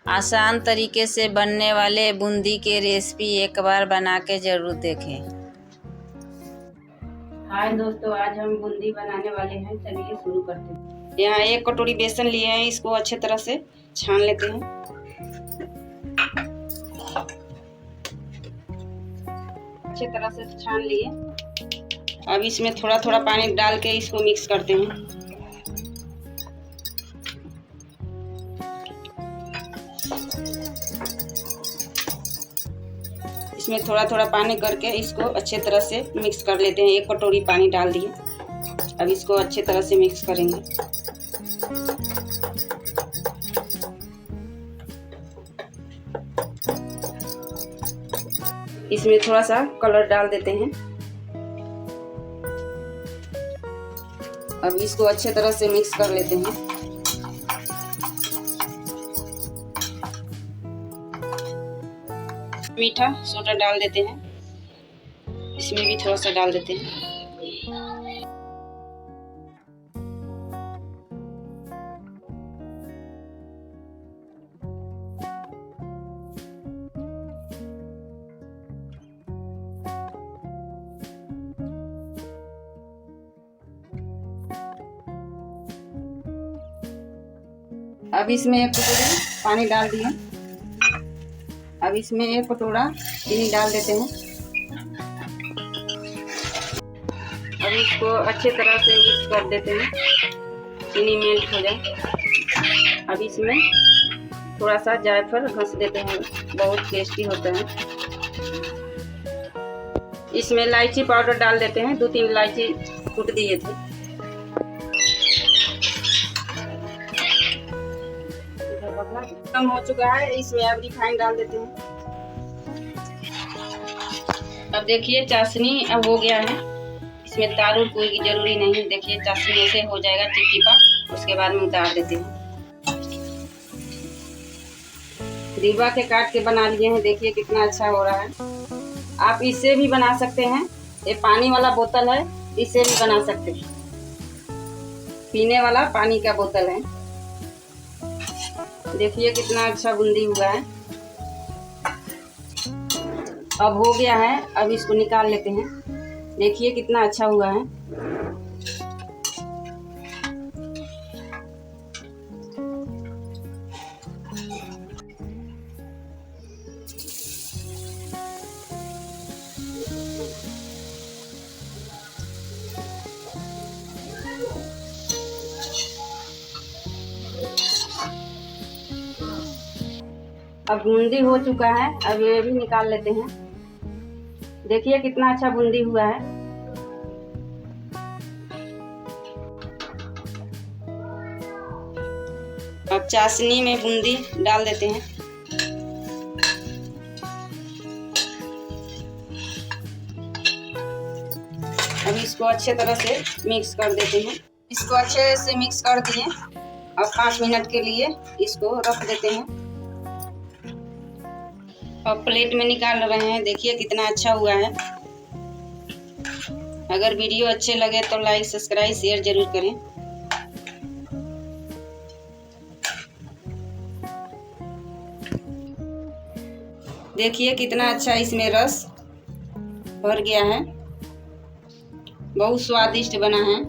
आसान तरीके से बनने वाले बूंदी की रेसिपी एक बार बना के ज़रूर देखें। हाय दोस्तों, आज हम बूंदी बनाने वाले हैं। चलिए शुरू करते हैं। यहाँ 1 कटोरी बेसन लिए हैं, इसको अच्छे तरह से छान लेते हैं। अच्छे तरह से छान लिए। अब इसमें थोड़ा थोड़ा पानी डाल के इसको मिक्स करते हैं। इसमें थोड़ा थोड़ा पानी करके इसको अच्छे तरह से मिक्स कर लेते हैं। 1 कटोरी पानी डाल दिए। अब इसको अच्छे तरह से मिक्स करेंगे। इसमें थोड़ा सा कलर डाल देते हैं। अब इसको अच्छे तरह से मिक्स कर लेते हैं। मीठा सोडा डाल देते हैं। इसमें भी थोड़ा सा डाल देते हैं। अब इसमें 1 कटोरी पानी डाल दिए। अब इसमें 1 कटोरा चीनी डाल देते हैं। अब इसको अच्छे तरह से मिक्स कर देते हैं। चीनी मेल्ट हो जाए। अब इसमें थोड़ा सा जायफल घस देते हैं, बहुत टेस्टी होता है। इसमें इलायची पाउडर डाल देते हैं। 2-3 इलायची कूट दिए थे। कम हो चुका है, इसमें अब रिफाइंड डाल देते हैं। अब देखिए चाशनी अब हो गया है। इसमें तार उर कोई जरूरी नहीं। देखिए चाशनी ऐसे हो जाएगा चिपचिपा। उसके बाद में उतार देते हैं। डिब्बा के काट के बना लिए हैं। देखिए कितना अच्छा हो रहा है। आप इससे भी बना सकते हैं। ये पानी वाला बोतल है, इससे भी बना सकते हैं। पीने वाला पानी का बोतल है। देखिए कितना अच्छा बूंदी हुआ है। अब हो गया है। अब इसको निकाल लेते हैं। देखिए कितना अच्छा हुआ है। अब बूंदी हो चुका है। अब ये भी निकाल लेते हैं। देखिए कितना अच्छा बूंदी हुआ है। अब चाशनी में बूंदी डाल देते हैं। अब इसको अच्छे तरह से मिक्स कर देते हैं। इसको अच्छे से मिक्स कर दिए। अब 5 मिनट के लिए इसको रख देते हैं। अब प्लेट में निकाल रहे हैं। देखिए कितना अच्छा हुआ है। अगर वीडियो अच्छे लगे तो लाइक, सब्सक्राइब, शेयर जरूर करें। देखिए कितना अच्छा इसमें रस भर गया है। बहुत स्वादिष्ट बना है।